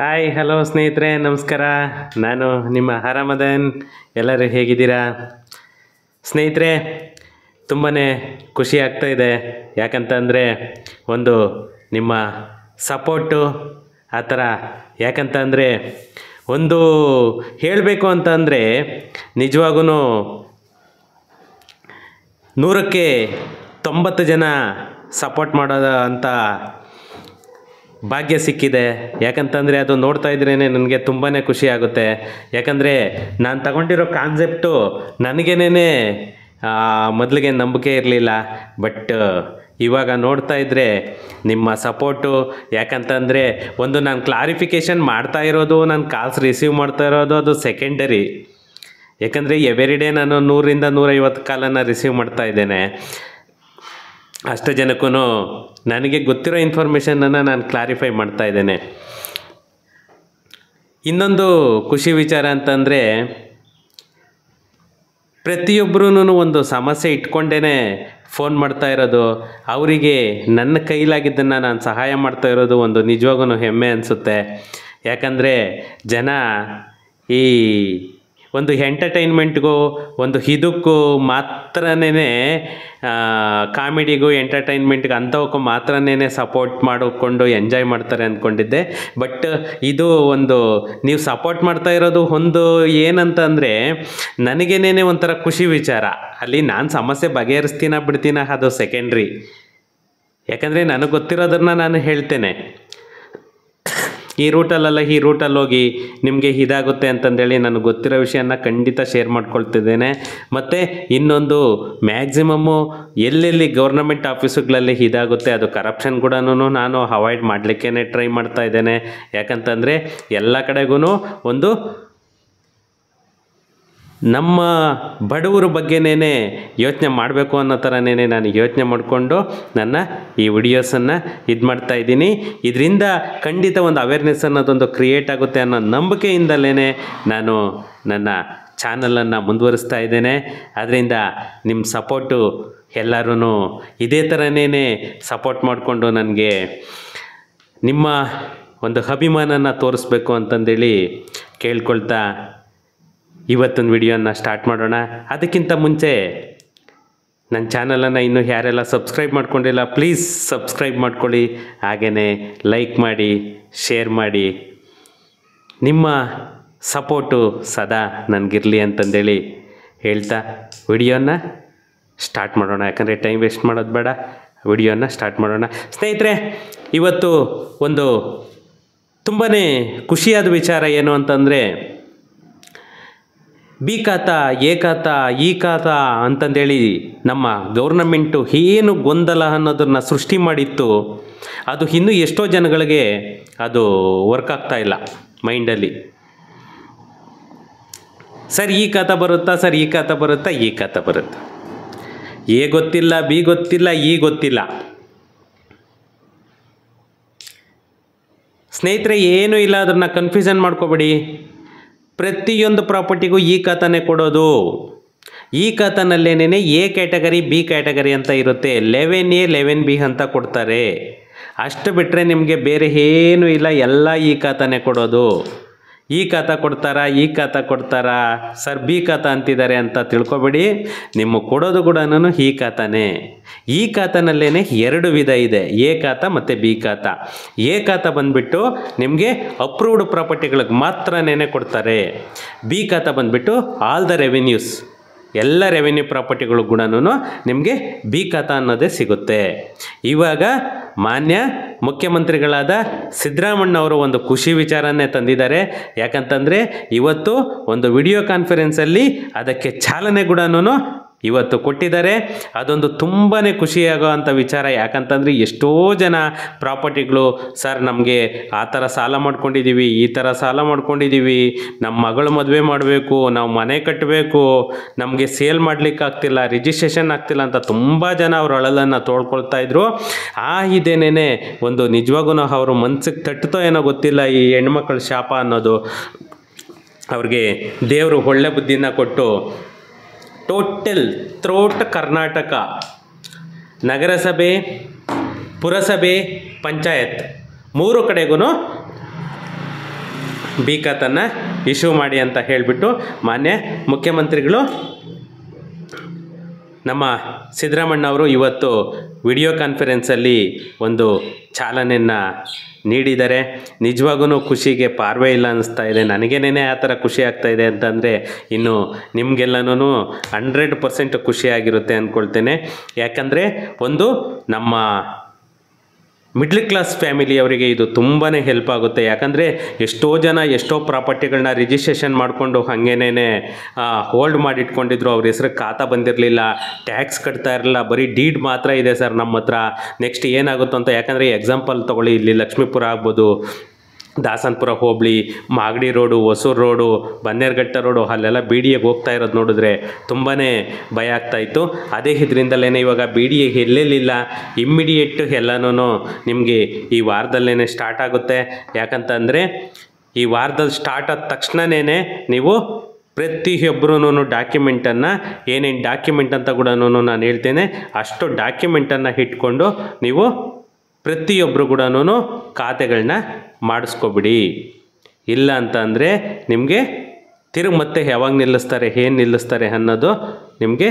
Hi hello ಸ್ನೇಹಿತರೆ, ನಮಸ್ಕಾರ. ನಾನು ನಿಮ್ಮ ಹರಮದನ್. ಎಲ್ಲರೂ ಹೇಗಿದ್ದೀರಾ ಸ್ನೇಹಿತರೆ? ತುಂಬಾ ಖುಷಿ ಆಗ್ತಾಯಿದೆ. ಯಾಕಂತಂದರೆ ಒಂದು ನಿಮ್ಮ ಸಪೋರ್ಟು ಆ ಥರ. ಯಾಕಂತಂದರೆ ಒಂದು ಹೇಳಬೇಕು ಅಂತಂದರೆ ನಿಜವಾಗೂ 100ಕ್ಕೆ 90 ಜನ ಸಪೋರ್ಟ್ ಮಾಡೋದು ಅಂತ ಭಾಗ್ಯ ಸಿಕ್ಕಿದೆ. ಯಾಕಂತಂದರೆ ಅದು ನೋಡ್ತಾ ಇದ್ರೇ ನನಗೆ ತುಂಬಾ ಖುಷಿ ಆಗುತ್ತೆ. ಯಾಕಂದರೆ ನಾನು ತಗೊಂಡಿರೋ ಕಾನ್ಸೆಪ್ಟು ನನಗೇನೇ ಮೊದಲಿಗೆ ನಂಬಿಕೆ ಇರಲಿಲ್ಲ. ಬಟ್ ಇವಾಗ ನೋಡ್ತಾ ಇದ್ದರೆ ನಿಮ್ಮ ಸಪೋರ್ಟು, ಯಾಕಂತಂದರೆ ಒಂದು ನಾನು ಕ್ಲಾರಿಫಿಕೇಷನ್ ಮಾಡ್ತಾ ಇರೋದು, ನಾನು ಕಾಲ್ಸ್ ರಿಸೀವ್ ಮಾಡ್ತಾ ಇರೋದು ಅದು ಸೆಕೆಂಡರಿ. ಯಾಕಂದರೆ ಎವ್ರಿಡೇ ನಾನು 100ರಿಂದ 150 ಕಾಲನ್ನು ರಿಸೀವ್ ಮಾಡ್ತಾ ಇದ್ದೇನೆ. ಅಷ್ಟು ಜನಕ್ಕೂ ನನಗೆ ಗೊತ್ತಿರೋ ಇನ್ಫಾರ್ಮೇಷನನ್ನು ನಾನು ಕ್ಲಾರಿಫೈ ಮಾಡ್ತಾ ಇದ್ದೇನೆ. ಇನ್ನೊಂದು ಖುಷಿ ವಿಚಾರ ಅಂತಂದರೆ ಪ್ರತಿಯೊಬ್ಬರೂ ಒಂದು ಸಮಸ್ಯೆ ಇಟ್ಕೊಂಡೇ ಫೋನ್ ಮಾಡ್ತಾ ಇರೋದು, ಅವರಿಗೆ ನನ್ನ ಕೈಲಾಗಿದ್ದನ್ನು ನಾನು ಸಹಾಯ ಮಾಡ್ತಾ ಇರೋದು ಒಂದು ನಿಜವಾಗೂ ಹೆಮ್ಮೆ ಅನಿಸುತ್ತೆ. ಯಾಕಂದರೆ ಜನ ಈ ಒಂದು ಎಂಟರ್ಟೈನ್ಮೆಂಟ್ಗೂ ಒಂದು ಇದಕ್ಕೂ ಮಾತ್ರನೇ ಕಾಮಿಡಿಗೂ ಎಂಟರ್ಟೈನ್ಮೆಂಟ್ಗೆ ಅಂಥವಕ್ಕೂ ಮಾತ್ರನೇ ಸಪೋರ್ಟ್ ಮಾಡಿಕೊಂಡು ಎಂಜಾಯ್ ಮಾಡ್ತಾರೆ ಅಂದ್ಕೊಂಡಿದ್ದೆ. ಬಟ್ ಇದು ಒಂದು ನೀವು ಸಪೋರ್ಟ್ ಮಾಡ್ತಾ ಇರೋದು ಒಂದು ಏನಂತಂದರೆ ನನಗೇನೇ ಒಂಥರ ಖುಷಿ ವಿಚಾರ. ಅಲ್ಲಿ ನಾನು ಸಮಸ್ಯೆ ಬಗೆಹರಿಸ್ತೀನ ಬಿಡ್ತೀನ ಅದು ಸೆಕೆಂಡ್ರಿ. ಯಾಕಂದರೆ ನನಗೆ ಗೊತ್ತಿರೋದನ್ನು ನಾನು ಹೇಳ್ತೇನೆ. ಈ ರೂಟಲ್ಲೆಲ್ಲ ಈ ರೂಟಲ್ಲಿ ಹೋಗಿ ನಿಮಗೆ ಇದಾಗುತ್ತೆ ಅಂತಂದೇಳಿ ನನಗೆ ಗೊತ್ತಿರೋ ವಿಷಯನ ಖಂಡಿತ ಶೇರ್ ಮಾಡ್ಕೊಳ್ತಿದ್ದೇನೆ. ಮತ್ತು ಇನ್ನೊಂದು ಮ್ಯಾಕ್ಸಿಮಮ್ಮು ಎಲ್ಲೆಲ್ಲಿ ಗೌರ್ನಮೆಂಟ್ ಆಫೀಸುಗಳಲ್ಲಿ ಇದಾಗುತ್ತೆ ಅದು ಕರಪ್ಷನ್ ಕೂಡ ನಾನು ಅವಾಯ್ಡ್ ಮಾಡಲಿಕ್ಕೇ ಟ್ರೈ ಮಾಡ್ತಾ ಇದ್ದೇನೆ. ಯಾಕಂತಂದರೆ ಎಲ್ಲ ಕಡೆಗೂ ಒಂದು ನಮ್ಮ ಬಡವರ ಬಗ್ಗೆನೇ ಯೋಚನೆ ಮಾಡಬೇಕು ಅನ್ನೋ ಥರನೇ ನಾನು ಯೋಚನೆ ಮಾಡಿಕೊಂಡು ನನ್ನ ಈ ವಿಡಿಯೋಸನ್ನು ಮಾಡ್ತಾಯಿದ್ದೀನಿ. ಇದರಿಂದ ಖಂಡಿತ ಒಂದು ಅವೇರ್ನೆಸ್ ಅನ್ನೋದೊಂದು ಕ್ರಿಯೇಟ್ ಆಗುತ್ತೆ ಅನ್ನೋ ನಂಬಿಕೆಯಿಂದಲೇ ನಾನು ನನ್ನ ಚಾನಲನ್ನು ಮುಂದುವರಿಸ್ತಾ ಇದ್ದೇನೆ. ಅದರಿಂದ ನಿಮ್ಮ ಸಪೋರ್ಟು ಎಲ್ಲರೂ ಇದೇ ಥರನೇ ಸಪೋರ್ಟ್ ಮಾಡಿಕೊಂಡು ನನಗೆ ನಿಮ್ಮ ಒಂದು ಅಭಿಮಾನನ ತೋರಿಸ್ಬೇಕು ಅಂತಂದೇಳಿ ಕೇಳ್ಕೊಳ್ತಾ ಇವತ್ತಿನ ವಿಡಿಯೋನ ಸ್ಟಾರ್ಟ್ ಮಾಡೋಣ. ಅದಕ್ಕಿಂತ ಮುಂಚೆ ನನ್ನ ಚಾನಲನ್ನು ಇನ್ನೂ ಯಾರೆಲ್ಲ ಸಬ್ಸ್ಕ್ರೈಬ್ ಮಾಡ್ಕೊಂಡಿಲ್ಲ ಪ್ಲೀಸ್ ಸಬ್ಸ್ಕ್ರೈಬ್ ಮಾಡ್ಕೊಳ್ಳಿ. ಹಾಗೆಯೇ ಲೈಕ್ ಮಾಡಿ, ಶೇರ್ ಮಾಡಿ. ನಿಮ್ಮ ಸಪೋರ್ಟು ಸದಾ ನನಗಿರಲಿ ಅಂತಂದೇಳಿ ಹೇಳ್ತಾ ವಿಡಿಯೋನ ಸ್ಟಾರ್ಟ್ ಮಾಡೋಣ. ಯಾಕಂದರೆ ಟೈಮ್ ವೇಸ್ಟ್ ಮಾಡೋದು ಬೇಡ, ವಿಡಿಯೋನ ಸ್ಟಾರ್ಟ್ ಮಾಡೋಣ. ಸ್ನೇಹಿತರೆ, ಇವತ್ತು ಒಂದು ತುಂಬಾ ಖುಷಿಯಾದ ವಿಚಾರ ಏನು ಅಂತಂದರೆ ಬಿ ಖಾತಾ, ಎ ಖಾತಾ, ಈ ಖಾತಾ ಅಂತಂದೇಳಿ ನಮ್ಮ ಗೌರ್ನಮೆಂಟು ಏನು ಗೊಂದಲ ಅನ್ನೋದನ್ನು ಸೃಷ್ಟಿ ಮಾಡಿತ್ತು, ಅದು ಇನ್ನೂ ಎಷ್ಟೋ ಜನಗಳಿಗೆ ಅದು ವರ್ಕ್ ಆಗ್ತಾ ಇಲ್ಲ ಮೈಂಡಲ್ಲಿ. ಸರ್ ಈ ಖಾತಾ ಬರುತ್ತಾ, ಸರ್ ಈ ಖಾತಾ ಬರುತ್ತಾ, ಈ ಖಾತಾ ಬರುತ್ತಾ, ಎ ಗೊತ್ತಿಲ್ಲ, ಬಿ ಗೊತ್ತಿಲ್ಲ, ಈ ಗೊತ್ತಿಲ್ಲ. ಸ್ನೇಹಿತರೆ, ಏನೂ ಇಲ್ಲ, ಅದನ್ನು ಕನ್ಫ್ಯೂಷನ್ ಮಾಡ್ಕೋಬೇಡಿ. ಪ್ರತಿಯೊಂದು ಪ್ರಾಪರ್ಟಿಗೂ ಈ ಖಾತಾನೇ ಕೊಡೋದು. ಈ ಖಾತಾನಲ್ಲೇನೇ ಎ ಕ್ಯಾಟಗರಿ, ಬಿ ಕ್ಯಾಟಗರಿ ಅಂತ ಇರುತ್ತೆ. 11A 11B ಅಂತ ಕೊಡ್ತಾರೆ. ಅಷ್ಟು ಬಿಟ್ಟರೆ ನಿಮಗೆ ಬೇರೆ ಏನೂ ಇಲ್ಲ, ಎಲ್ಲ ಈ ಖಾತಾನೇ ಕೊಡೋದು. ಈ ಖಾತಾ ಕೊಡ್ತಾರಾ, ಈ ಖಾತಾ ಕೊಡ್ತಾರಾ, ಸರ್ ಬಿ ಖಾತಾ ಅಂತಿದ್ದಾರೆ ಅಂತ ತಿಳ್ಕೊಬೇಡಿ. ನಿಮಗೆ ಕೊಡೋದು ಕೂಡ ಈ ಖಾತಾನೇ. ಈ ಖಾತಾನಲ್ಲೇ 2 ವಿಧ ಇದೆ, ಎ ಖಾತಾ ಮತ್ತು ಬಿ ಖಾತಾ. ಎ ಖಾತಾ ಬಂದುಬಿಟ್ಟು ನಿಮಗೆ ಅಪ್ರೂವ್ಡ್ ಪ್ರಾಪರ್ಟಿಗಳಿಗೆ ಮಾತ್ರನೇ ಕೊಡ್ತಾರೆ. ಬಿ ಖಾತಾ ಬಂದುಬಿಟ್ಟು ಆಲ್ ದ ರೆವಿನ್ಯೂಸ್, ಎಲ್ಲ ರೆವಿನ್ಯೂ ಪ್ರಾಪರ್ಟಿಗಳು ಕೂಡ ನಿಮಗೆ ಬಿ ಖಾತಾ ಅನ್ನೋದೇ ಸಿಗುತ್ತೆ. ಇವಾಗ ಮಾನ್ಯ ಮುಖ್ಯಮಂತ್ರಿಗಳಾದ ಸಿದ್ದರಾಮಣ್ಣವರು ಒಂದು ಖುಷಿ ವಿಚಾರನೇ ತಂದಿದ್ದಾರೆ. ಯಾಕಂತಂದರೆ ಇವತ್ತು ಒಂದು ವಿಡಿಯೋ ಕಾನ್ಫರೆನ್ಸಲ್ಲಿ ಅದಕ್ಕೆ ಚಾಲನೆ ಕೂಡ ಇವತ್ತು ಕೊಟ್ಟಿದ್ದಾರೆ. ಅದೊಂದು ತುಂಬಾ ಖುಷಿಯಾಗೋವಂಥ ವಿಚಾರ. ಯಾಕಂತಂದರೆ ಎಷ್ಟೋ ಜನ ಪ್ರಾಪರ್ಟಿಗಳು, ಸರ್ ನಮಗೆ ಆ ಥರ ಸಾಲ ಮಾಡ್ಕೊಂಡಿದ್ದೀವಿ, ಈ ಥರ ಸಾಲ ಮಾಡ್ಕೊಂಡಿದ್ದೀವಿ, ನಮ್ಮ ಮಗಳು ಮದುವೆ ಮಾಡಬೇಕು, ನಾವು ಮನೆ ಕಟ್ಟಬೇಕು, ನಮಗೆ ಸೇಲ್ ಮಾಡಲಿಕ್ಕೆ ಆಗ್ತಿಲ್ಲ, ರಿಜಿಸ್ಟ್ರೇಷನ್ ಆಗ್ತಿಲ್ಲ ಅಂತ ತುಂಬ ಜನ ಅವ್ರ ಅಳಲನ್ನು ತೋಳ್ಕೊಳ್ತಾ ಇದ್ರು. ಆ ಇದೇನೇ ಒಂದು ನಿಜವಾಗೂ ಅವ್ರ ಮನಸ್ಸಿಗೆ ತಟ್ಟುತ್ತೋ ಏನೋ ಗೊತ್ತಿಲ್ಲ, ಈ ಹೆಣ್ಮಕ್ಳ ಶಾಪ ಅನ್ನೋದು. ಅವ್ರಿಗೆ ದೇವರು ಒಳ್ಳೆ ಬುದ್ಧಿನ ಕೊಟ್ಟು ಟೋಟಲ್ ಥ್ರೋಟ್ ಕರ್ನಾಟಕ ನಗರಸಭೆ, ಪುರಸಭೆ, ಪಂಚಾಯತ್ 3 ಕಡೆಗೂ ಬಿ ಖಾತನ್ನು ಇಶ್ಯೂ ಮಾಡಿ ಅಂತ ಹೇಳಿಬಿಟ್ಟು ಮಾನ್ಯ ಮುಖ್ಯಮಂತ್ರಿಗಳು ನಮ್ಮ ಸಿದ್ದರಾಮಣ್ಣವರು ಇವತ್ತು ವಿಡಿಯೋ ಕಾನ್ಫರೆನ್ಸಲ್ಲಿ ಒಂದು ಚಾಲನೆಯನ್ನು ನೀಡಿದ್ದಾರೆ. ನಿಜವಾಗೂ ಖುಷಿಗೆ ಪಾರ್ವೆ ಇಲ್ಲ ಅನ್ನಿಸ್ತಾ ಇದೆ. ನನಗೇನೇ ಆ ಥರ ಖುಷಿ ಆಗ್ತಾ ಇದೆ ಅಂತಂದರೆ ಇನ್ನು ನಿಮಗೆಲ್ಲನೂ 100% ಖುಷಿಯಾಗಿರುತ್ತೆ ಅಂದ್ಕೊಳ್ತೇನೆ. ಯಾಕಂದರೆ ಒಂದು ನಮ್ಮ ಮಿಡ್ಲ್ ಕ್ಲಾಸ್ ಫ್ಯಾಮಿಲಿಯವರಿಗೆ ಇದು ತುಂಬಾ ಹೆಲ್ಪ್ ಆಗುತ್ತೆ. ಯಾಕಂದರೆ ಎಷ್ಟೋ ಜನ ಎಷ್ಟೋ ಪ್ರಾಪರ್ಟಿಗಳನ್ನ ರಿಜಿಸ್ಟ್ರೇಷನ್ ಮಾಡಿಕೊಂಡು ಹಾಗೇನೇ ಹೋಲ್ಡ್ ಮಾಡಿಟ್ಕೊಂಡಿದ್ರು. ಅವ್ರ ಹೆಸ್ರಿಗೆ ಖಾತಾ ಬಂದಿರಲಿಲ್ಲ, ಟ್ಯಾಕ್ಸ್ ಕಟ್ತಾ ಇರಲಿಲ್ಲ, ಬರೀ ಡೀಡ್ ಮಾತ್ರ ಇದೆ ಸರ್ ನಮ್ಮ ಹತ್ರ, ನೆಕ್ಸ್ಟ್ ಏನಾಗುತ್ತೋ ಅಂತ. ಯಾಕಂದರೆ ಎಕ್ಸಾಂಪಲ್ ತೊಗೊಳ್ಳಿ, ಇಲ್ಲಿ ಲಕ್ಷ್ಮೀಪುರ ಆಗ್ಬೋದು, ದಾಸನಪುರ ಹೋಬಳಿ, Magadi road, Hosur road, Bannerghatta road, ಅಲ್ಲೆಲ್ಲ ಬಿ ಡಿ ಎಗೆ ಹೋಗ್ತಾ ಇರೋದು ನೋಡಿದ್ರೆ ತುಂಬಾ ಭಯ ಆಗ್ತಾಯಿತ್ತು. ಅದೇ ಇದರಿಂದಲೇ ಇವಾಗ ಬಿ ಡಿ ಎ ಎಲ್ಲೆಲ್ಲಿಲ್ಲ ಇಮ್ಮಿಡಿಯೇಟ್ ಎಲ್ಲನೂ ನಿಮಗೆ ಈ ವಾರದಲ್ಲೇ ಸ್ಟಾರ್ಟ್ ಆಗುತ್ತೆ. ಯಾಕಂತಂದರೆ ಈ ವಾರದಲ್ಲಿ ಸ್ಟಾರ್ಟ್ ಆದ ತಕ್ಷಣವೇ ನೀವು ಪ್ರತಿಯೊಬ್ಬರೂ ಡಾಕ್ಯುಮೆಂಟನ್ನು ಏನೇನು ಡಾಕ್ಯುಮೆಂಟ್ ಅಂತ ಕೂಡ ನಾನು ಹೇಳ್ತೇನೆ, ಅಷ್ಟು ಡಾಕ್ಯುಮೆಂಟನ್ನು ಇಟ್ಕೊಂಡು ನೀವು ಪ್ರತಿಯೊಬ್ಬರು ಕೂಡ ಖಾತೆಗಳನ್ನ ಮಾಡಿಸ್ಕೊಬಿಡಿ. ಇಲ್ಲ ಅಂತ ಅಂದರೆ ನಿಮಗೆ ಮತ್ತೆ ಯಾವಾಗ ನಿಲ್ಲಿಸ್ತಾರೆ, ಏನು ನಿಲ್ಲಿಸ್ತಾರೆ ಅನ್ನೋದು ನಿಮಗೆ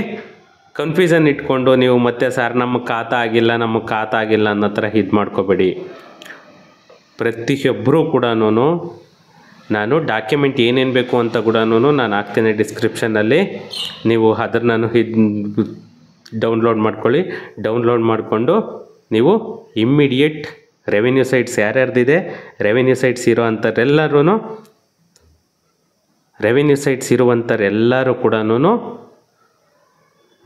ಕನ್ಫ್ಯೂಷನ್ ಇಟ್ಕೊಂಡು ನೀವು ಮತ್ತೆ ಸರ್ ನಮ್ಮ ಖಾತಾ ಆಗಿಲ್ಲ ಅನ್ನೋ ಥರ ಇದು ಮಾಡ್ಕೋಬೇಡಿ. ಪ್ರತಿಯೊಬ್ಬರೂ ಕೂಡ ನಾನು ಡಾಕ್ಯುಮೆಂಟ್ ಏನೇನು ಬೇಕು ಅಂತ ಕೂಡ ನಾನು ಹಾಕ್ತೇನೆ ಡಿಸ್ಕ್ರಿಪ್ಷನಲ್ಲಿ. ನೀವು ಅದನ್ನು ಡೌನ್ಲೋಡ್ ಮಾಡ್ಕೊಳ್ಳಿ. ಡೌನ್ಲೋಡ್ ಮಾಡಿಕೊಂಡು ನೀವು ಇಮ್ಮಿಡಿಯೇಟ್ ರೆವಿನ್ಯೂ ಸೈಟ್ಸ್ ಯಾರ್ಯಾರ್ದಿದೆ, ರೆವಿನ್ಯೂ ಸೈಟ್ಸ್ ಇರುವಂಥವ್ರೆಲ್ಲರೂ ಕೂಡ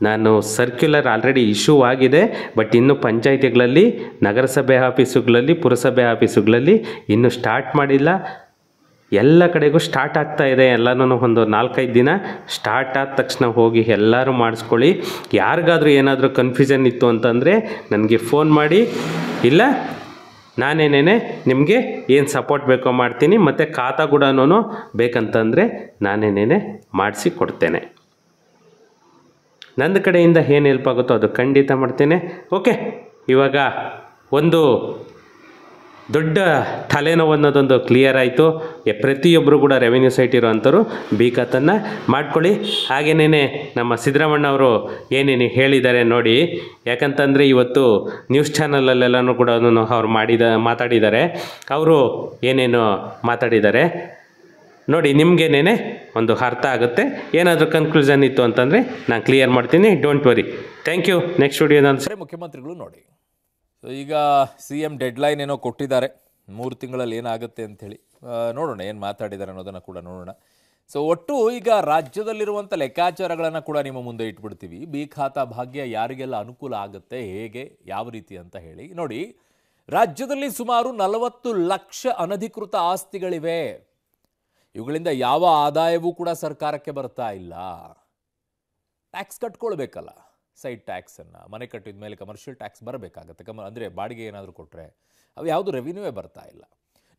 ನಾನು ಸರ್ಕ್ಯುಲರ್ ಆಲ್ರೆಡಿ ಇಶ್ಯೂ ಆಗಿದೆ. ಬಟ್ ಇನ್ನು ಪಂಚಾಯಿತಿಗಳಲ್ಲಿ, ನಗರಸಭೆ ಆಫೀಸುಗಳಲ್ಲಿ, ಪುರಸಭೆ ಆಫೀಸುಗಳಲ್ಲಿ ಇನ್ನೂ ಸ್ಟಾರ್ಟ್ ಮಾಡಿಲ್ಲ. ಎಲ್ಲ ಕಡೆಗೂ ಸ್ಟಾರ್ಟ್ ಆಗ್ತಾ ಇದೆ. ಎಲ್ಲನೂ ಒಂದು 4-5 ದಿನ ಸ್ಟಾರ್ಟ್ ಆದ ತಕ್ಷಣ ಹೋಗಿ ಎಲ್ಲರೂ ಮಾಡಿಸ್ಕೊಳ್ಳಿ. ಯಾರಿಗಾದ್ರೂ ಏನಾದರೂ ಕನ್ಫ್ಯೂಷನ್ ಇತ್ತು ಅಂತಂದರೆ ನನಗೆ ಫೋನ್ ಮಾಡಿ, ಇಲ್ಲ ನಾನೇನೇ ನಿಮಗೆ ಏನು ಸಪೋರ್ಟ್ ಬೇಕೋ ಮಾಡ್ತೀನಿ. ಮತ್ತು ಖಾತಾ ಕೂಡ ಬೇಕಂತಂದರೆ ನಾನೇನೇ ಮಾಡಿಸಿ ಕೊಡ್ತೇನೆ. ನನ್ನ ಕಡೆಯಿಂದ ಏನು ಹೆಲ್ಪ್ ಆಗುತ್ತೋ ಅದು ಖಂಡಿತ ಮಾಡ್ತೇನೆ. ಓಕೆ, ಇವಾಗ ಒಂದು ದೊಡ್ಡ ತಲೆನೋವು ಅನ್ನೋದೊಂದು ಕ್ಲಿಯರ್ ಆಯಿತು. ಪ್ರತಿಯೊಬ್ಬರು ಕೂಡ ರೆವಿನ್ಯೂ ಸೈಟ್ ಇರೋವಂಥವ್ರು ಬಿ ಖಾತನ್ನು ಮಾಡ್ಕೊಳ್ಳಿ. ಹಾಗೇನೇ ನಮ್ಮ ಸಿದ್ದರಾಮಣ್ಣ ಅವರು ಏನೇನು ಹೇಳಿದ್ದಾರೆ ನೋಡಿ. ಯಾಕಂತಂದರೆ ಇವತ್ತು ನ್ಯೂಸ್ ಚಾನಲಲ್ಲೆಲ್ಲನೂ ಕೂಡ ಅವ್ರು ಮಾತಾಡಿದ್ದಾರೆ. ಅವರು ಏನೇನು ಮಾತಾಡಿದ್ದಾರೆ ನೋಡಿ, ನಿಮಗೇನೇ ಒಂದು ಅರ್ಥ ಆಗುತ್ತೆ. ಏನಾದರೂ ಕನ್ಕ್ಲೂಷನ್ ಇತ್ತು ಅಂತಂದರೆ ನಾನು ಕ್ಲಿಯರ್ ಮಾಡ್ತೀನಿ, don't worry. Thank you. Next ವಿಡಿಯೋದಲ್ಲಿ ಮುಖ್ಯಮಂತ್ರಿಗಳು ನೋಡಿ, ಈಗ CM ಡೆಡ್ಲೈನ್ ಏನೋ ಕೊಟ್ಟಿದ್ದಾರೆ, 3 ತಿಂಗಳಲ್ಲಿ ಏನಾಗುತ್ತೆ ಅಂಥೇಳಿ ನೋಡೋಣ, ಏನು ಮಾತಾಡಿದ್ದಾರೆ ಅನ್ನೋದನ್ನು ಕೂಡ ನೋಡೋಣ. ಸೊ ಒಟ್ಟು ಈಗ ರಾಜ್ಯದಲ್ಲಿರುವಂಥ ಲೆಕ್ಕಾಚಾರಗಳನ್ನು ಕೂಡ ನಿಮ್ಮ ಮುಂದೆ ಇಟ್ಬಿಡ್ತೀವಿ. ಬಿ ಖಾತಾ ಭಾಗ್ಯ ಯಾರಿಗೆಲ್ಲ ಅನುಕೂಲ ಆಗುತ್ತೆ, ಹೇಗೆ, ಯಾವ ರೀತಿ ಅಂತ ಹೇಳಿ ನೋಡಿ. ರಾಜ್ಯದಲ್ಲಿ ಸುಮಾರು 40 ಲಕ್ಷ ಅನಧಿಕೃತ ಆಸ್ತಿಗಳಿವೆ. ಇವುಗಳಿಂದ ಯಾವ ಆದಾಯವೂ ಕೂಡ ಸರ್ಕಾರಕ್ಕೆ ಬರ್ತಾ ಇಲ್ಲ. ಟ್ಯಾಕ್ಸ್ ಕಟ್ಕೊಳ್ಬೇಕಲ್ಲ, ಸೈಟ್ ಟ್ಯಾಕ್ಸನ್ನು, ಮನೆ ಕಟ್ಟಿದ ಮೇಲೆ ಕಮರ್ಷಿಯಲ್ ಟ್ಯಾಕ್ಸ್ ಬರಬೇಕಾಗತ್ತೆ. ಅಂದರೆ ಬಾಡಿಗೆ ಏನಾದರೂ ಕೊಟ್ಟರೆ ಅವು ಯಾವುದು ರೆವಿನ್ಯೂವೇ ಬರ್ತಾ ಇಲ್ಲ.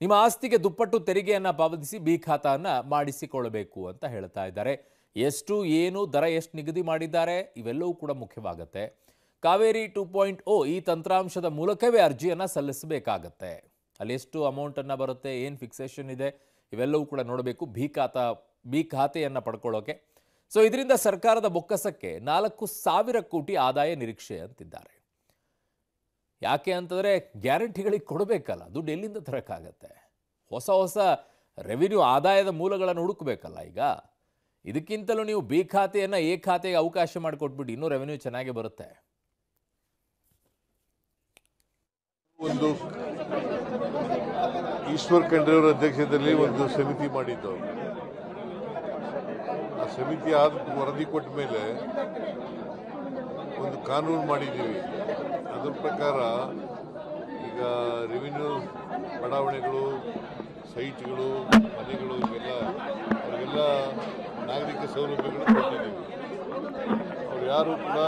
ನಿಮ್ಮ ಆಸ್ತಿಗೆ ದುಪ್ಪಟ್ಟು ತೆರಿಗೆಯನ್ನು ಪಾವತಿಸಿ ಬಿ ಖಾತಾವನ್ನು ಮಾಡಿಸಿಕೊಳ್ಳಬೇಕು ಅಂತ ಹೇಳ್ತಾ ಇದ್ದಾರೆ. ಎಷ್ಟು, ಏನು, ದರ ಎಷ್ಟು ನಿಗದಿ ಮಾಡಿದ್ದಾರೆ, ಇವೆಲ್ಲವೂ ಕೂಡ ಮುಖ್ಯವಾಗುತ್ತೆ. ಕಾವೇರಿ 2.0 ಈ ತಂತ್ರಾಂಶದ ಮೂಲಕವೇ ಅರ್ಜಿಯನ್ನು ಸಲ್ಲಿಸಬೇಕಾಗತ್ತೆ. ಅಲ್ಲಿ ಎಷ್ಟು ಅಮೌಂಟನ್ನು ಬರುತ್ತೆ, ಏನು ಫಿಕ್ಸೇಷನ್ ಇದೆ, ಇವೆಲ್ಲವೂ ಕೂಡ ನೋಡಬೇಕು ಬಿ ಖಾತೆಯನ್ನು ಪಡ್ಕೊಳ್ಳೋಕೆ. ಸೊ ಇದರಿಂದ ಸರ್ಕಾರದ ಬೊಕ್ಕಸಕ್ಕೆ 4,000 ಕೋಟಿ ಆದಾಯ ನಿರೀಕ್ಷೆ ಅಂತಿದ್ದಾರೆ. ಯಾಕೆ ಅಂತಂದರೆ ಗ್ಯಾರಂಟಿಗಳಿಗೆ ಕೊಡಬೇಕಲ್ಲ, ದುಡ್ಡು ಎಲ್ಲಿಂದ ತರಕ್ಕಾಗತ್ತೆ? ಹೊಸ ರೆವಿನ್ಯೂ ಆದಾಯದ ಮೂಲಗಳನ್ನು ಹುಡುಕಬೇಕಲ್ಲ. ಈಗ ಇದಕ್ಕಿಂತಲೂ ನೀವು ಬಿ ಖಾತೆಯನ್ನು ಎ ಖಾತೆಗೆ ಅವಕಾಶ ಮಾಡಿಕೊಟ್ಬಿಟ್ಟು ಇನ್ನೂ ರೆವಿನ್ಯೂ ಚೆನ್ನಾಗೇ ಬರುತ್ತೆ. ಒಂದು ಈಶ್ವರ್ ಖಂಡ್ರೆ ಅವರ ಅಧ್ಯಕ್ಷತೆಯಲ್ಲಿ ಒಂದು ಸಮಿತಿ ಮಾಡಿದ್ದು. ಆ ಸಮಿತಿ ವರದಿ ಕೊಟ್ಟ ಮೇಲೆ ಒಂದು ಕಾನೂನು ಮಾಡಿದ್ದೀವಿ. ಅದರ ಪ್ರಕಾರ ಈಗ ರೆವಿನ್ಯೂ ಬಡಾವಣೆಗಳು, ಸೈಟ್ಗಳು, ಮನೆಗಳು, ಅವರಿಗೆಲ್ಲ ನಾಗರಿಕ ಸೌಲಭ್ಯಗಳು ಕೊಟ್ಟಿದ್ದೀವಿ. ಅವ್ರು ಯಾರು ಕೂಡ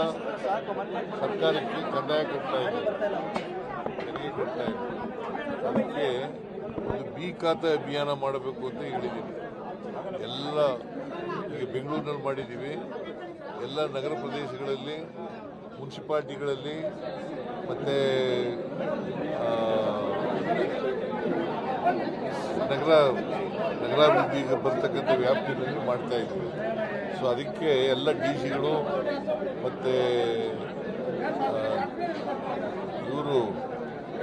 ಸರ್ಕಾರಕ್ಕೆ ಕಂದಾಯ ಕೊಡ್ತಾ ಇದ್ದಾರೆ, ತೆರಿಗೆ ಕೊಡ್ತಾ ಇದ್ದಾರೆ. ಅದಕ್ಕೆ ಒಂದು ಬಿ ಖಾತೆ ಅಭಿಯಾನ ಮಾಡಬೇಕು ಅಂತ ಹೇಳಿದ್ದೀವಿ. ಎಲ್ಲ ಈಗ ಬೆಂಗಳೂರಿನಲ್ಲಿ ಮಾಡಿದ್ದೀವಿ, ಎಲ್ಲ ನಗರ ಪ್ರದೇಶಗಳಲ್ಲಿ, ಮುನ್ಸಿಪಾಲ್ಟಿಗಳಲ್ಲಿ ಮತ್ತು ನಗರಾಭಿವೃದ್ಧಿಗೆ ಬರ್ತಕ್ಕಂಥ ವ್ಯಾಪ್ತಿಯಲ್ಲಿ ಮಾಡ್ತಾ ಇದ್ದೀವಿ. ಸೊ ಅದಕ್ಕೆ ಎಲ್ಲ ಡಿ ಸಿಗಳು ಮತ್ತು ಇವರು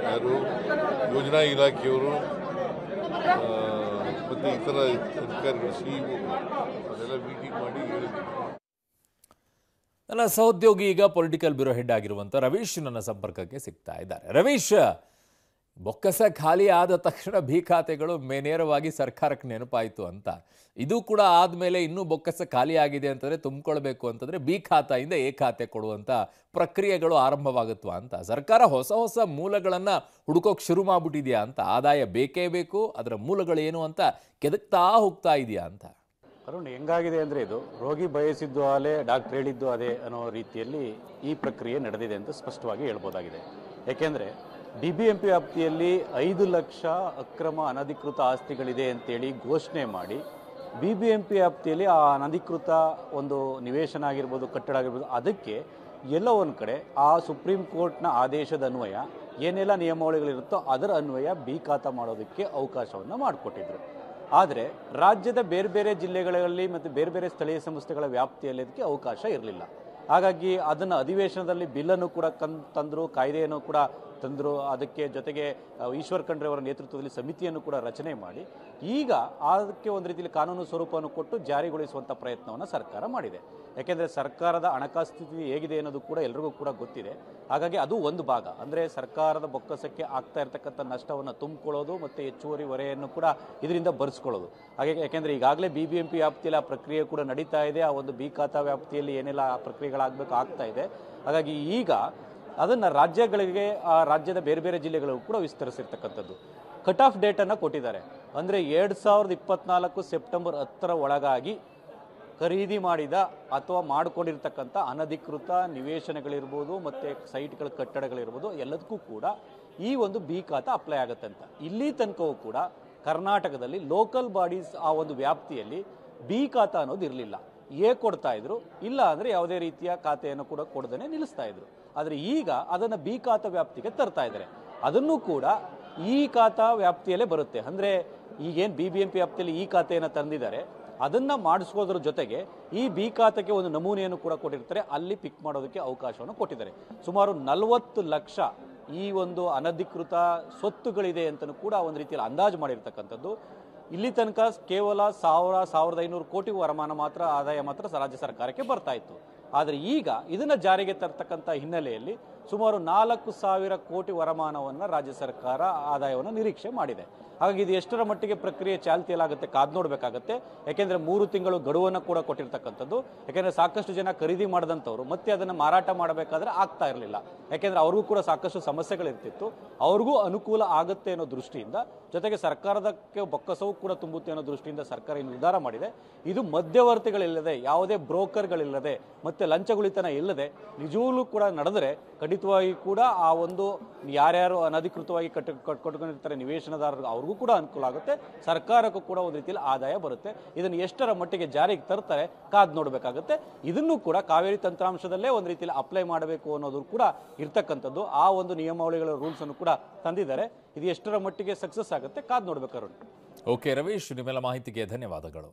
ಯಾರು ಯೋಜನಾ ಇಲಾಖೆಯವರು ಮತ್ತು ಇತರ ಅಧಿಕಾರಿಗಳು ಸಿಇಒ ಅದೆಲ್ಲ ಮೀಟಿಂಗ್ ಮಾಡಿ ಹೇಳಿದ್ರು. ನನ್ನ ಸಹೋದ್ಯೋಗಿ ಈಗ ಪೊಲಿಟಿಕಲ್ ಬ್ಯೂರೋ ಹೆಡ್ ಆಗಿರುವಂಥ ರವೀಶ್ ನನ್ನ ಸಂಪರ್ಕಕ್ಕೆ ಸಿಗ್ತಾ ಇದ್ದಾರೆ. ರವೀಶ್, ಬೊಕ್ಕಸ ಖಾಲಿ ಆದ ತಕ್ಷಣ ಬಿ ಖಾತೆಗಳು ನೇರವಾಗಿ ಸರ್ಕಾರಕ್ಕೆ ನೆನಪಾಯಿತು ಅಂತ, ಇದು ಕೂಡ ಆದಮೇಲೆ ಇನ್ನೂ ಬೊಕ್ಕಸ ಖಾಲಿ ಆಗಿದೆ ಅಂತಂದರೆ ತುಂಬಿಕೊಳ್ಬೇಕು ಅಂತಂದರೆ ಬಿ ಖಾತೆಯಿಂದ ಎ ಖಾತೆ ಕೊಡುವಂಥ ಪ್ರಕ್ರಿಯೆಗಳು ಆರಂಭವಾಗುತ್ತವ ಅಂತ ಸರ್ಕಾರ ಹೊಸ ಹೊಸ ಮೂಲಗಳನ್ನು ಹುಡುಕೋಕೆ ಶುರು ಮಾಡಿಬಿಟ್ಟಿದೆಯಾ ಅಂತ, ಆದಾಯ ಬೇಕೇ ಬೇಕು, ಅದರ ಮೂಲಗಳೇನು ಅಂತ ಕೆದಕ್ತಾ ಹೋಗ್ತಾ ಇದೆಯಾ ಅಂತ. ಅರುಣ್, ಹೆಂಗಾಗಿದೆ ಅಂದರೆ ಇದು ರೋಗಿ ಬಯಸಿದ್ದು ಅಲೆ ಡಾಕ್ಟರ್ ಹೇಳಿದ್ದು ಅದೇ ಅನ್ನೋ ರೀತಿಯಲ್ಲಿ ಈ ಪ್ರಕ್ರಿಯೆ ನಡೆದಿದೆ ಅಂತ ಸ್ಪಷ್ಟವಾಗಿ ಹೇಳ್ಬೋದಾಗಿದೆ. ಯಾಕೆಂದರೆ BBMP ವ್ಯಾಪ್ತಿಯಲ್ಲಿ 5 ಲಕ್ಷ ಅಕ್ರಮ ಅನಧಿಕೃತ ಆಸ್ತಿಗಳಿದೆ ಅಂತೇಳಿ ಘೋಷಣೆ ಮಾಡಿ BBMP ವ್ಯಾಪ್ತಿಯಲ್ಲಿ ಆ ಅನಧಿಕೃತ ಒಂದು ನಿವೇಶನ ಆಗಿರ್ಬೋದು, ಕಟ್ಟಡ ಆಗಿರ್ಬೋದು, ಅದಕ್ಕೆ ಎಲ್ಲೋ ಒಂದು ಕಡೆ ಆ ಸುಪ್ರೀಂ ಕೋರ್ಟ್ನ ಆದೇಶದ ಅನ್ವಯ ಏನೆಲ್ಲ ನಿಯಮಾವಳಿಗಳಿರುತ್ತೋ ಅದರ ಅನ್ವಯ ಬಿ ಖಾತಾ ಮಾಡೋದಕ್ಕೆ ಅವಕಾಶವನ್ನು ಮಾಡಿಕೊಟ್ಟಿದ್ರು. ಆದರೆ ರಾಜ್ಯದ ಬೇರೆ ಬೇರೆ ಜಿಲ್ಲೆಗಳಲ್ಲಿ ಮತ್ತು ಬೇರೆ ಬೇರೆ ಸ್ಥಳೀಯ ಸಂಸ್ಥೆಗಳ ವ್ಯಾಪ್ತಿಯಲ್ಲಿ ಅದಕ್ಕೆ ಅವಕಾಶ ಇರಲಿಲ್ಲ. ಹಾಗಾಗಿ ಅದನ್ನು ಅಧಿವೇಶನದಲ್ಲಿ ಬಿಲ್ಲನ್ನು ಕೂಡ ತಂದರು, ಕಾಯ್ದೆಯನ್ನು ಕೂಡ ತಂದರು. ಅದಕ್ಕೆ ಜೊತೆಗೆ ಈಶ್ವರ್ ಖಂಡ್ರೆ ಅವರ ನೇತೃತ್ವದಲ್ಲಿ ಸಮಿತಿಯನ್ನು ಕೂಡ ರಚನೆ ಮಾಡಿ ಈಗ ಅದಕ್ಕೆ ಒಂದು ರೀತಿಯಲ್ಲಿ ಕಾನೂನು ಸ್ವರೂಪವನ್ನು ಕೊಟ್ಟು ಜಾರಿಗೊಳಿಸುವಂಥ ಪ್ರಯತ್ನವನ್ನು ಸರ್ಕಾರ ಮಾಡಿದೆ. ಯಾಕೆಂದರೆ ಸರ್ಕಾರದ ಹಣಕಾಸು ಸ್ಥಿತಿ ಹೇಗಿದೆ ಅನ್ನೋದು ಕೂಡ ಎಲ್ರಿಗೂ ಕೂಡ ಗೊತ್ತಿದೆ. ಹಾಗಾಗಿ ಅದು ಒಂದು ಭಾಗ, ಅಂದರೆ ಸರ್ಕಾರದ ಬೊಕ್ಕಸಕ್ಕೆ ಆಗ್ತಾ ಇರತಕ್ಕಂಥ ನಷ್ಟವನ್ನು ತುಂಬಿಕೊಳ್ಳೋದು ಮತ್ತು ಹೆಚ್ಚುವರಿ ಹೊರೆಯನ್ನು ಕೂಡ ಇದರಿಂದ ಭರಿಸ್ಕೊಳ್ಳೋದು. ಹಾಗೆ ಯಾಕೆಂದರೆ ಈಗಾಗಲೇ BBMP ವ್ಯಾಪ್ತಿಯಲ್ಲಿ ಆ ಪ್ರಕ್ರಿಯೆ ಕೂಡ ನಡೀತಾ ಇದೆ. ಆ ಒಂದು ಬಿ ಖಾತಾ ವ್ಯಾಪ್ತಿಯಲ್ಲಿ ಏನೆಲ್ಲ ಆ ಪ್ರಕ್ರಿಯೆಗಳಾಗಬೇಕು ಆಗ್ತಾ ಇದೆ. ಹಾಗಾಗಿ ಈಗ ಅದನ್ನು ರಾಜ್ಯಗಳಿಗೆ, ಆ ರಾಜ್ಯದ ಬೇರೆ ಬೇರೆ ಜಿಲ್ಲೆಗಳಿಗೂ ಕೂಡ ವಿಸ್ತರಿಸಿರ್ತಕ್ಕಂಥದ್ದು. ಕಟ್ ಆಫ್ ಡೇಟನ್ನು ಕೊಟ್ಟಿದ್ದಾರೆ. ಅಂದರೆ 2024 ಸೆಪ್ಟೆಂಬರ್ 10ರ ಒಳಗಾಗಿ ಖರೀದಿ ಮಾಡಿದ ಅಥವಾ ಮಾಡಿಕೊಂಡಿರ್ತಕ್ಕಂಥ ಅನಧಿಕೃತ ನಿವೇಶನಗಳಿರ್ಬೋದು ಮತ್ತು ಸೈಟ್ಗಳ ಕಟ್ಟಡಗಳಿರ್ಬೋದು ಎಲ್ಲದಕ್ಕೂ ಕೂಡ ಈ ಒಂದು ಬಿ ಖಾತಾ ಅಪ್ಲೈ ಆಗುತ್ತೆ ಅಂತ. ಇಲ್ಲಿ ತನಕವೂ ಕೂಡ ಕರ್ನಾಟಕದಲ್ಲಿ ಲೋಕಲ್ ಬಾಡೀಸ್ ಆ ಒಂದು ವ್ಯಾಪ್ತಿಯಲ್ಲಿ ಬಿ ಖಾತಾ ಅನ್ನೋದು ಇರಲಿಲ್ಲ. ಕೊಡ್ತಾ ಇದ್ರು, ಇಲ್ಲ ಅಂದರೆ ಯಾವುದೇ ರೀತಿಯ ಖಾತೆಯನ್ನು ಕೂಡ ಕೊಡದೇ ನಿಲ್ಲಿಸ್ತಾ ಇದ್ರು. ಆದರೆ ಈಗ ಅದನ್ನು ಬಿ ಖಾತಾ ವ್ಯಾಪ್ತಿಗೆ ತರ್ತಾ ಇದ್ದಾರೆ. ಅದನ್ನು ಕೂಡ ಈ ಖಾತಾ ವ್ಯಾಪ್ತಿಯಲ್ಲೇ ಬರುತ್ತೆ. ಅಂದರೆ ಈಗೇನು BBMP ವ್ಯಾಪ್ತಿಯಲ್ಲಿ ಈ ಖಾತೆಯನ್ನು ತಂದಿದ್ದಾರೆ ಅದನ್ನು ಮಾಡಿಸ್ಕೋದ್ರ ಜೊತೆಗೆ ಈ ಬಿ ಖಾತೆಗೆ ಒಂದು ನಮೂನೆಯನ್ನು ಕೂಡ ಕೊಟ್ಟಿರ್ತಾರೆ, ಅಲ್ಲಿ ಪಿಕ್ ಮಾಡೋದಕ್ಕೆ ಅವಕಾಶವನ್ನು ಕೊಟ್ಟಿದ್ದಾರೆ. ಸುಮಾರು 40 ಲಕ್ಷ ಈ ಒಂದು ಅನಧಿಕೃತ ಸ್ವತ್ತುಗಳಿದೆ ಅಂತಲೂ ಕೂಡ ಒಂದು ರೀತಿಯಲ್ಲಿ ಅಂದಾಜು ಮಾಡಿರ್ತಕ್ಕಂಥದ್ದು. ಇಲ್ಲಿ ತನಕ ಕೇವಲ 1,500 ಕೋಟಿ ವರಮಾನ ಮಾತ್ರ, ಆದಾಯ ಮಾತ್ರ ರಾಜ್ಯ ಸರ್ಕಾರಕ್ಕೆ ಬರ್ತಾ ಇತ್ತು. ಆದರೆ ಈಗ ಇದನ್ನು ಜಾರಿಗೆ ತರ್ತಕ್ಕಂಥ ಹಿನ್ನೆಲೆಯಲ್ಲಿ ಸುಮಾರು 4,000 ಕೋಟಿ ವರಮಾನವನ್ನು ರಾಜ್ಯ ಸರ್ಕಾರ ಆದಾಯವನ್ನು ನಿರೀಕ್ಷೆ ಮಾಡಿದೆ. ಹಾಗಾಗಿ ಇದು ಎಷ್ಟರ ಮಟ್ಟಿಗೆ ಪ್ರಕ್ರಿಯೆ ಚಾಲ್ತಿಯಲ್ಲಾಗುತ್ತೆ ಕಾದು ನೋಡಬೇಕಾಗತ್ತೆ. ಯಾಕೆಂದರೆ 3 ತಿಂಗಳು ಗಡುವನ್ನು ಕೂಡ ಕೊಟ್ಟಿರ್ತಕ್ಕಂಥದ್ದು. ಯಾಕೆಂದರೆ ಸಾಕಷ್ಟು ಜನ ಖರೀದಿ ಮಾಡಿದಂಥವ್ರು ಮತ್ತೆ ಅದನ್ನು ಮಾರಾಟ ಮಾಡಬೇಕಾದ್ರೆ ಆಗ್ತಾ ಇರಲಿಲ್ಲ. ಯಾಕೆಂದರೆ ಅವ್ರಿಗೂ ಕೂಡ ಸಾಕಷ್ಟು ಸಮಸ್ಯೆಗಳಿರ್ತಿತ್ತು. ಅವ್ರಿಗೂ ಅನುಕೂಲ ಆಗುತ್ತೆ ಅನ್ನೋ ದೃಷ್ಟಿಯಿಂದ, ಜೊತೆಗೆ ಸರ್ಕಾರದಕ್ಕೆ ಬೊಕ್ಕಸವೂ ಕೂಡ ತುಂಬುತ್ತೆ ಅನ್ನೋ ದೃಷ್ಟಿಯಿಂದ ಸರ್ಕಾರ ಈ ನಿರ್ಧಾರ ಮಾಡಿದೆ. ಇದು ಮಧ್ಯವರ್ತಿಗಳಿಲ್ಲದೆ, ಯಾವುದೇ ಬ್ರೋಕರ್ಗಳಿಲ್ಲದೆ ಮತ್ತು ಲಂಚಗುಳಿತನ ಇಲ್ಲದೆ ನಿಜವೂ ಕೂಡ ನಡೆದರೆ ಖಂಡಿತವಾಗಿ ಕೂಡ ಆ ಒಂದು ಯಾರ್ಯಾರು ಅನಧಿಕೃತವಾಗಿ ಕಟ್ಕೊಂಡಿರ್ತಾರೆ ನಿವೇಶನದಾರರು ಅವ್ರಿಗೂ ಕೂಡ ಅನುಕೂಲ ಆಗುತ್ತೆ, ಸರ್ಕಾರಕ್ಕೂ ಕೂಡ ಒಂದು ರೀತಿಯಲ್ಲಿ ಆದಾಯ ಬರುತ್ತೆ. ಇದನ್ನು ಎಷ್ಟರ ಮಟ್ಟಿಗೆ ಜಾರಿಗೆ ತರ್ತಾರೆ ಕಾದು ನೋಡಬೇಕಾಗುತ್ತೆ. ಇದನ್ನು ಕೂಡ ಕಾವೇರಿ ತಂತ್ರಾಂಶದಲ್ಲೇ ಒಂದು ರೀತಿಯಲ್ಲಿ ಅಪ್ಲೈ ಮಾಡಬೇಕು ಅನ್ನೋದು ಕೂಡ ಇರ್ತಕ್ಕಂಥದ್ದು. ಆ ಒಂದು ನಿಯಮಾವಳಿಗಳ ರೂಲ್ಸ್ ಅನ್ನು ಕೂಡ ತಂದಿದ್ದಾರೆ. ಇದು ಎಷ್ಟರ ಮಟ್ಟಿಗೆ ಸಕ್ಸಸ್ ಆಗುತ್ತೆ ಕಾದು ನೋಡಬೇಕು. ಓಕೆ ರವೀಶ್, ನಿಮ್ಮೆಲ್ಲ ಮಾಹಿತಿಗೆ ಧನ್ಯವಾದಗಳು.